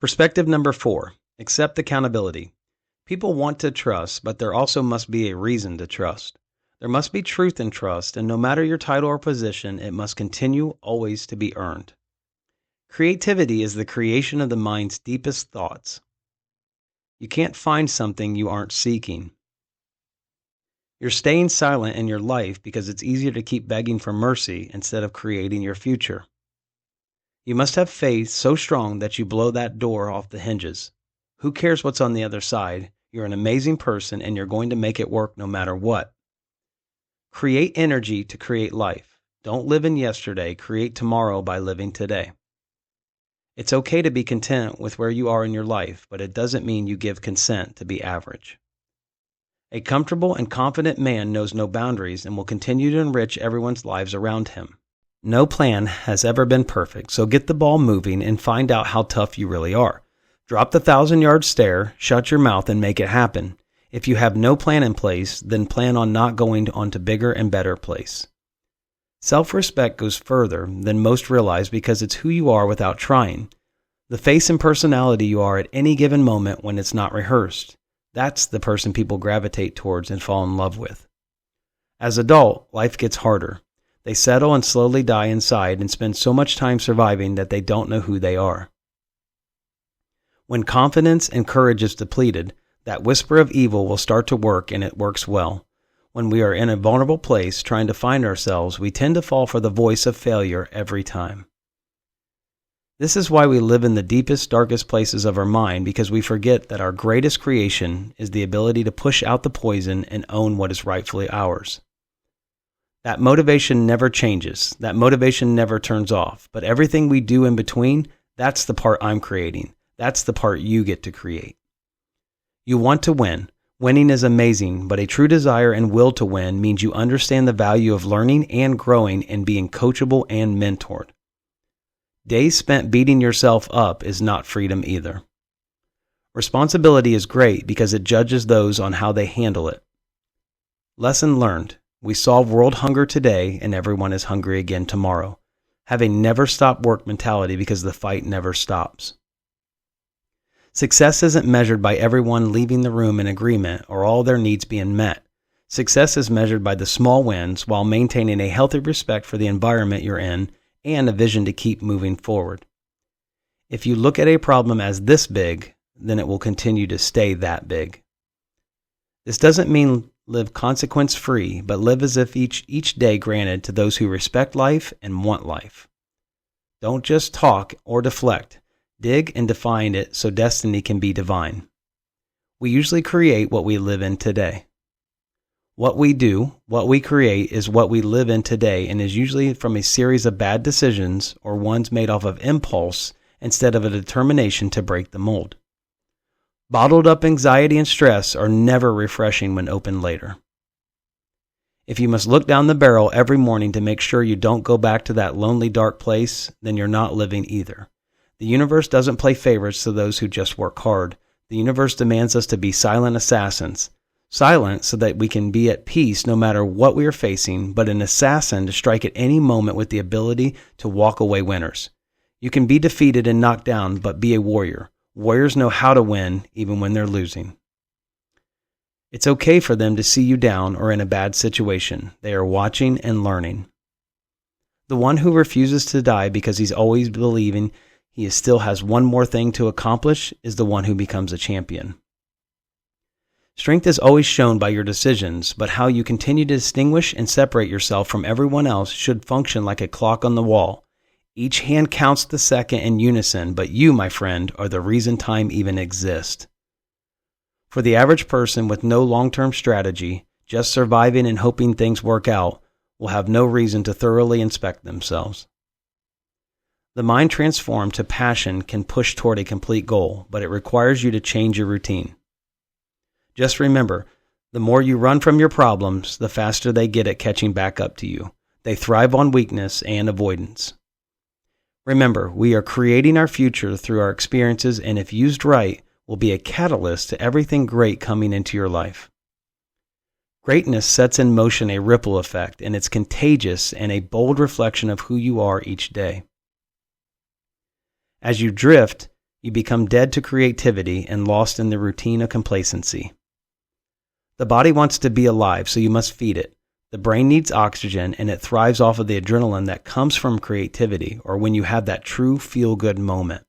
Perspective number 4, accept accountability. People want to trust, but there also must be a reason to trust. There must be truth in trust, and no matter your title or position, it must continue always to be earned. Creativity is the creation of the mind's deepest thoughts. You can't find something you aren't seeking. You're staying silent in your life because it's easier to keep begging for mercy instead of creating your future. You must have faith so strong that you blow that door off the hinges. Who cares what's on the other side? You're an amazing person and you're going to make it work no matter what. Create energy to create life. Don't live in yesterday. Create tomorrow by living today. It's okay to be content with where you are in your life, but it doesn't mean you give consent to be average. A comfortable and confident man knows no boundaries and will continue to enrich everyone's lives around him. No plan has ever been perfect, so get the ball moving and find out how tough you really are. Drop the 1,000-yard stare, shut your mouth, and make it happen. If you have no plan in place, then plan on not going on to bigger and better place. Self-respect goes further than most realize because it's who you are without trying. The face and personality you are at any given moment when it's not rehearsed. That's the person people gravitate towards and fall in love with. As adult, life gets harder. They settle and slowly die inside and spend so much time surviving that they don't know who they are. When confidence and courage is depleted, that whisper of evil will start to work, and it works well. When we are in a vulnerable place trying to find ourselves, we tend to fall for the voice of failure every time. This is why we live in the deepest, darkest places of our mind, because we forget that our greatest creation is the ability to push out the poison and own what is rightfully ours. That motivation never changes. That motivation never turns off. But everything we do in between, that's the part I'm creating. That's the part you get to create. You want to win. Winning is amazing, but a true desire and will to win means you understand the value of learning and growing and being coachable and mentored. Days spent beating yourself up is not freedom either. Responsibility is great because it judges those on how they handle it. Lesson learned. We solve world hunger today and everyone is hungry again tomorrow. Have a never stop work mentality because the fight never stops. Success isn't measured by everyone leaving the room in agreement or all their needs being met. Success is measured by the small wins while maintaining a healthy respect for the environment you're in and a vision to keep moving forward. If you look at a problem as this big, then it will continue to stay that big. This doesn't mean live consequence-free, but live as if each day granted to those who respect life and want life. Don't just talk or deflect. Dig and define it so destiny can be divine. We usually create what we live in today. What we do, what we create, is what we live in today and is usually from a series of bad decisions or ones made off of impulse instead of a determination to break the mold. Bottled up anxiety and stress are never refreshing when opened later. If you must look down the barrel every morning to make sure you don't go back to that lonely, dark place, then you're not living either. The universe doesn't play favorites to those who just work hard. The universe demands us to be silent assassins. Silent so that we can be at peace no matter what we are facing, but an assassin to strike at any moment with the ability to walk away winners. You can be defeated and knocked down, but be a warrior. Warriors know how to win even when they're losing. It's okay for them to see you down or in a bad situation. They are watching and learning. The one who refuses to die because he's always believing he still has one more thing to accomplish is the one who becomes a champion. Strength is always shown by your decisions, but how you continue to distinguish and separate yourself from everyone else should function like a clock on the wall. Each hand counts the second in unison, but you, my friend, are the reason time even exists. For the average person with no long-term strategy, just surviving and hoping things work out, will have no reason to thoroughly inspect themselves. The mind transformed to passion can push toward a complete goal, but it requires you to change your routine. Just remember, the more you run from your problems, the faster they get at catching back up to you. They thrive on weakness and avoidance. Remember, we are creating our future through our experiences, and if used right, will be a catalyst to everything great coming into your life. Greatness sets in motion a ripple effect, and it's contagious and a bold reflection of who you are each day. As you drift, You become dead to creativity and lost in the routine of complacency. The body wants to be alive, so you must feed it. The brain needs oxygen, and it thrives off of the adrenaline that comes from creativity, or when you have that true feel-good moment.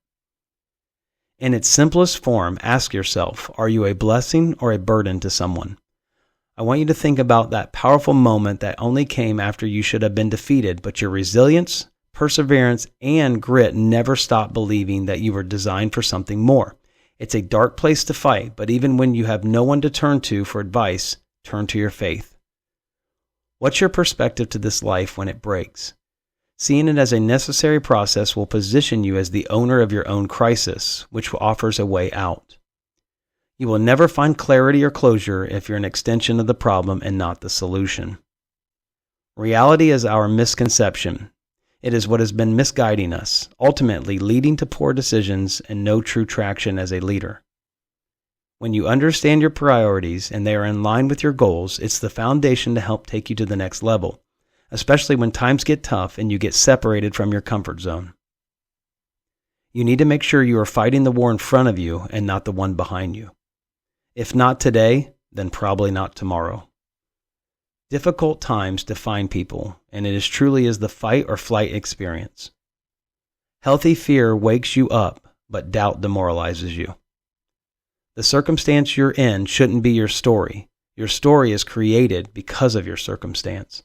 In its simplest form, ask yourself, are you a blessing or a burden to someone? I want you to think about that powerful moment that only came after you should have been defeated, but your resilience, perseverance, and grit never stopped believing that you were designed for something more. It's a dark place to fight, but even when you have no one to turn to for advice, turn to your faith. What's your perspective to this life when it breaks? Seeing it as a necessary process will position you as the owner of your own crisis, which offers a way out. You will never find clarity or closure if you're an extension of the problem and not the solution. Reality is our misconception. It is what has been misguiding us, ultimately leading to poor decisions and no true traction as a leader. When you understand your priorities and they are in line with your goals, it's the foundation to help take you to the next level, especially when times get tough and you get separated from your comfort zone. You need to make sure you are fighting the war in front of you and not the one behind you. If not today, then probably not tomorrow. Difficult times define people, and it truly is the fight or flight experience. Healthy fear wakes you up, but doubt demoralizes you. The circumstance you're in shouldn't be your story. Your story is created because of your circumstance.